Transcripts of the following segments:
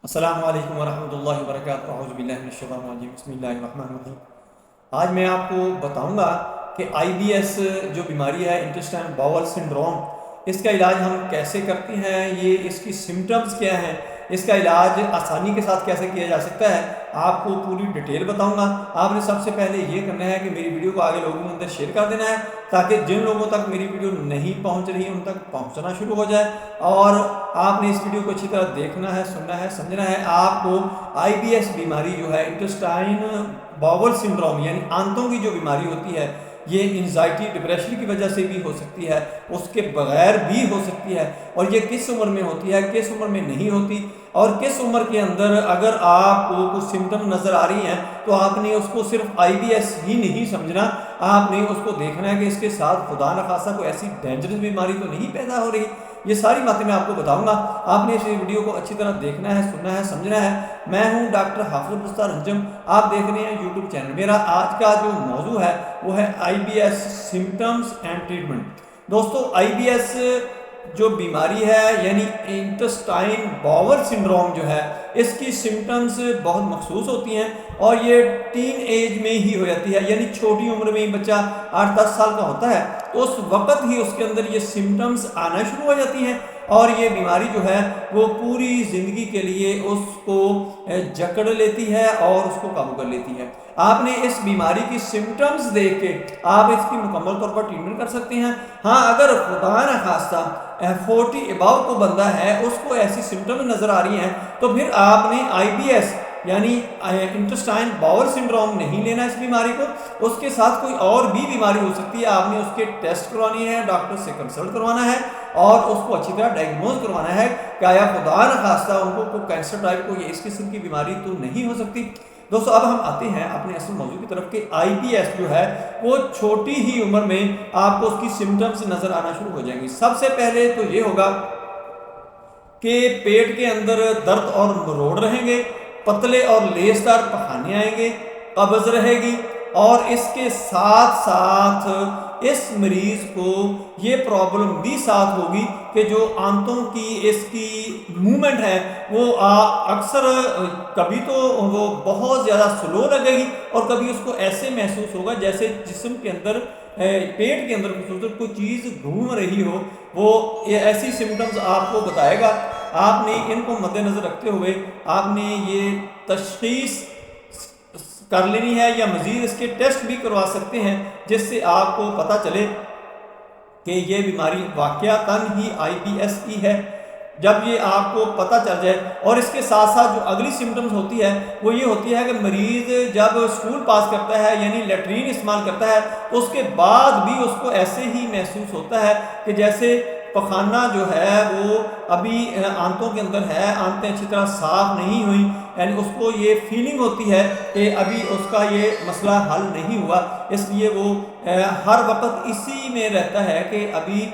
السلام علیکم ورحمۃ اللہ وبرکاتہ، اعوذ باللہ من الشیطان الرجیم، بسم اللہ الرحمن الرحیم۔ آج میں آپ کو بتاؤں گا کہ آئی بی ایس جو بیماری ہے، انٹسٹائن باول سنڈروم، اس کا علاج ہم کیسے کرتے ہیں، یہ اس کی سمٹمز کیا ہیں، اس کا علاج آسانی کے ساتھ کیسے کیا جا سکتا ہے، آپ کو پوری ڈیٹیل بتاؤں گا۔ آپ نے سب سے پہلے یہ کرنا ہے کہ میری ویڈیو کو آگے لوگوں کے اندر شیئر کر دینا ہے، تاکہ جن لوگوں تک میری ویڈیو نہیں پہنچ رہی ان تک پہنچنا شروع ہو جائے۔ اور آپ نے اس ویڈیو کو اچھی طرح دیکھنا ہے، سننا ہے، سمجھنا ہے۔ آپ کو آئی بی ایس بیماری جو ہے، انٹسٹائن باول سنڈروم، یعنی آنتوں کی جو بیماری ہوتی ہے، یہ انزائٹی ڈپریشن کی وجہ سے بھی ہو سکتی ہے، اس کے بغیر بھی ہو سکتی ہے، اور یہ کس عمر میں ہوتی ہے، کس عمر میں نہیں ہوتی، اور کس عمر کے اندر اگر آپ کو کچھ سمٹم نظر آ رہی ہیں تو آپ نے اس کو صرف آئی بی ایس ہی نہیں سمجھنا، آپ نے اس کو دیکھنا ہے کہ اس کے ساتھ خدا نخواستہ کوئی ایسی ڈینجرس بیماری تو نہیں پیدا ہو رہی۔ یہ ساری باتیں میں آپ کو بتاؤں گا، آپ نے اس ویڈیو کو اچھی طرح دیکھنا ہے، سننا ہے، سمجھنا ہے۔ میں ہوں ڈاکٹر حافظ مستار انجم، آپ دیکھ رہے ہیں یوٹیوب چینل۔ میرا آج کا جو موضوع ہے وہ ہے I B S symptoms and treatment. دوستو، آئی بی ایس جو بیماری ہے، یعنی انٹسٹائن باول سنڈروم جو ہے، اس کی سمٹمز بہت مخصوص ہوتی ہیں، اور یہ ٹین ایج میں ہی ہو جاتی ہے، یعنی چھوٹی عمر میں ہی بچہ 8-10 سال کا ہوتا ہے تو اس وقت ہی اس کے اندر یہ سمٹمز آنا شروع ہو جاتی ہیں، اور یہ بیماری جو ہے وہ پوری زندگی کے لیے اس کو جکڑ لیتی ہے اور اس کو قابو کر لیتی ہے۔ آپ نے اس بیماری کی سمٹمز دیکھ کے آپ اس کی مکمل طور پر ٹریٹمنٹ کر سکتے ہیں۔ ہاں، اگر خدا نخواستہ 40 اباؤ کو بندہ ہے، اس کو ایسی سمٹم نظر آ رہی ہیں، تو پھر آپ نے آئی بی ایس یعنی انٹسٹائن باول سنڈروم نہیں لینا اس بیماری کو۔ اس کے ساتھ کوئی اور بھی بیماری ہو سکتی ہے، آپ نے اس کے ٹیسٹ کروانی ہے، ڈاکٹر سے کنسلٹ کروانا ہے، اور اس کو اچھی طرح ڈائگنوز کروانا ہے کہ آیا خدا نخواستہ ان کو کینسر ٹائپ کو یا اس قسم کی بیماری تو نہیں ہو سکتی۔ دوستو، اب ہم آتے ہیں اپنے اصل موضوع کی طرف کہ آئی بی ایس جو ہے وہ چھوٹی ہی عمر میں آپ کو اس کی سمٹمز نظر آنا شروع ہو جائیں گی۔ سب سے پہلے تو یہ ہوگا کہ پیٹ کے اندر درد اور مروڑ رہیں گے، پتلے اور لیسدار پخانے آئیں گے، قبض رہے گی، اور اس کے ساتھ ساتھ اس مریض کو یہ پرابلم بھی ساتھ ہوگی کہ جو آنتوں کی اس کی مومنٹ ہے وہ اکثر کبھی تو وہ بہت زیادہ سلو لگے گی، اور کبھی اس کو ایسے محسوس ہوگا جیسے جسم کے اندر پیٹ کے اندر کوئی چیز گھوم رہی ہو۔ وہ ایسی سمٹمز آپ کو بتائے گا۔ آپ نے ان کو مد نظر رکھتے ہوئے آپ نے یہ تشخیص کر لینی ہے، یا مزید اس کے ٹیسٹ بھی کروا سکتے ہیں، جس سے آپ کو پتہ چلے کہ یہ بیماری واقعتاً ہی آئی بی ایس کی ہے۔ جب یہ آپ کو پتہ چل جائے، اور اس کے ساتھ ساتھ جو اگلی سمٹمز ہوتی ہے وہ یہ ہوتی ہے کہ مریض جب اسٹول پاس کرتا ہے، یعنی لیٹرین استعمال کرتا ہے، تو اس کے بعد بھی اس کو ایسے ہی محسوس ہوتا ہے کہ جیسے پخانہ جو ہے وہ ابھی آنتوں کے اندر ہے، آنتیں اچھی طرح صاف نہیں ہوئی، یعنی اس کو یہ فیلنگ ہوتی ہے کہ ابھی اس کا یہ مسئلہ حل نہیں ہوا، اس لیے وہ ہر وقت اسی میں رہتا ہے کہ ابھی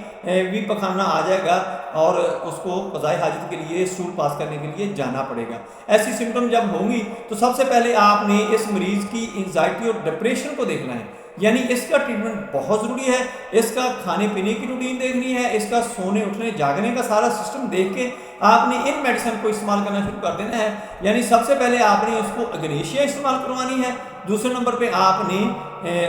بھی پخانہ آ جائے گا اور اس کو قضائے حاجت کے لیے اسٹول پاس کرنے کے لیے جانا پڑے گا۔ ایسی سمٹم جب ہوں گی تو سب سے پہلے آپ نے اس مریض کی انزائٹی اور ڈپریشن کو دیکھنا ہے، یعنی اس کا ٹریٹمنٹ بہت ضروری ہے۔ اس کا کھانے پینے کی روٹین دیکھنی ہے، اس کا سونے اٹھنے جاگنے کا سارا سسٹم دیکھ کے آپ نے ان میڈیسن کو استعمال کرنا شروع کر دینا ہے۔ یعنی سب سے پہلے آپ نے اس کو اگنیشیا استعمال کروانی ہے، دوسرے نمبر پہ آپ نے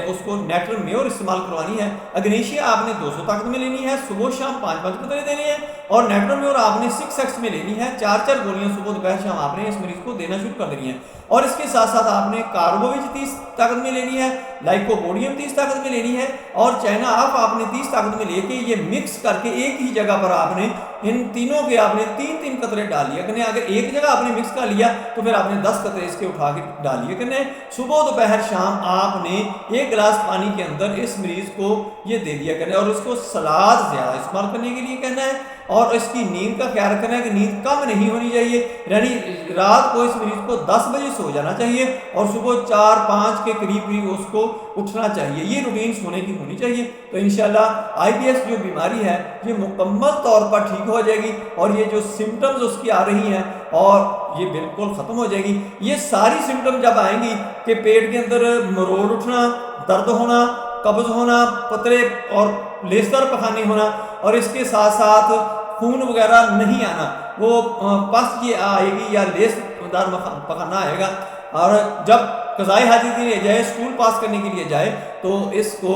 اس کو نیٹر میور استعمال کروانی ہے۔ اگنیشیا آپ نے 200 طاقت میں لینی ہے، صبح شام 5 قطرے دینے ہیں، اور نیٹر میور آپ نے 6x میں لینی ہے، 4 گولیاں صبح دوپہر شام آپ نے اس مریض کو دینا شروع کر دینی ہے۔ اور اس کے ساتھ ساتھ آپ نے کاربوویج 30 طاقت میں لینی ہے، لائکوپوڈیم 30 طاقت میں لینی ہے، اور چائنا آف آپ نے 30 طاقت میں لے کے یہ مکس کر کے ایک ہی جگہ پر آپ نے ان تینوں کے آپ نے 3 قطرے ڈال لیا کرنے۔ اگر ایک جگہ آپ نے مکس کر لیا تو پھر آپ نے 10 قطرے اس کے اٹھا کے ڈال لیا کرنے۔ صبح دوپہر شام آپ نے 1 گلاس پانی کے اندر اس مریض کو یہ دے دیا کرنا ہے، اور اس کو سلاد زیادہ استعمال کرنے کے لیے کہنا ہے، اور اس کی نیند کا خیال رکھنا ہے کہ نیند کم نہیں ہونی چاہیے، یعنی رات کو اس مریض کو 10 بجے سو جانا چاہیے، اور صبح 4-5 کے قریب اس کو اٹھنا چاہیے۔ یہ روٹین سونے کی ہونی چاہیے، تو انشاءاللہ آئی بی ایس جو بیماری ہے یہ مکمل طور پر ٹھیک ہو جائے گی، اور یہ جو سمٹمز اس کی آ رہی ہیں اور یہ بالکل ختم ہو جائے گی۔ یہ ساری سمٹم جب آئیں گی کہ پیٹ کے اندر مروڑ اٹھنا، درد ہونا، قبض ہونا، پتلے اور لیسدار پخانے ہونا، اور اس کے ساتھ ساتھ خون وغیرہ نہیں آنا، وہ پس یہ آئے گی یا لیس دار پخانہ آئے گا، اور جب قضائی حاجت کے لیے جائے، اسٹول پاس کرنے کے لیے جائے، تو اس کو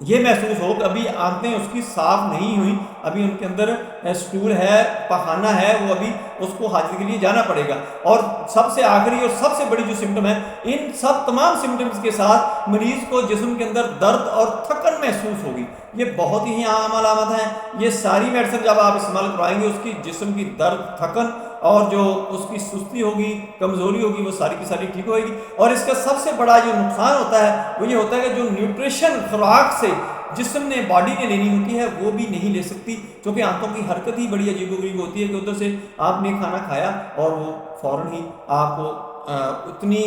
یہ محسوس ہو کہ ابھی آنتیں اس کی صاف نہیں ہوئی، ابھی ان کے اندر اسٹول ہے، پخانہ ہے، وہ ابھی اس کو حاجت کے لیے جانا پڑے گا۔ اور سب سے آخری اور سب سے بڑی جو سمٹم ہے، ان سب تمام سمٹمز کے ساتھ مریض کو جسم کے اندر درد اور تھکن محسوس ہوگی۔ یہ بہت ہی عام علامت ہیں۔ یہ ساری میڈیسن جب آپ استعمال کروائیں گے، اس کی جسم کی درد، تھکن اور جو اس کی سستی ہوگی، کمزوری ہوگی، وہ ساری کی ساری ٹھیک ہوئے گی۔ اور اس کا سب سے بڑا جو نقصان ہوتا ہے وہ یہ ہوتا ہے کہ جو نیوٹریشن خوراک سے جسم نے، باڈی نے لینی ہوتی ہے، وہ بھی نہیں لے سکتی، کیونکہ آنتوں کی حرکت ہی بڑی عجیب و غریب ہوتی ہے کہ ادھر سے آپ نے کھانا کھایا اور وہ فوراً ہی آپ کو اتنی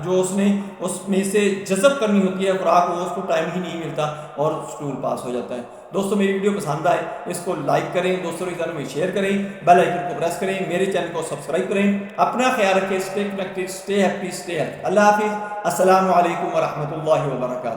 جو اس نے اس میں سے جذب کرنی ہوتی ہے خوراک، وہ اس کو ٹائم ہی نہیں ملتا اور اسٹول پاس ہو جاتا ہے۔ دوستو میری ویڈیو پسند آئے اس کو لائک کریں، دوستوں کے ساتھ میں شیئر کریں، بیل آئیکن کو پریس کریں، میرے چینل کو سبسکرائب کریں۔ اپنا خیال رکھیں، stay connected, stay happy, stay healthy. اللہ حافظ، السلام علیکم ورحمۃ اللہ وبرکاتہ۔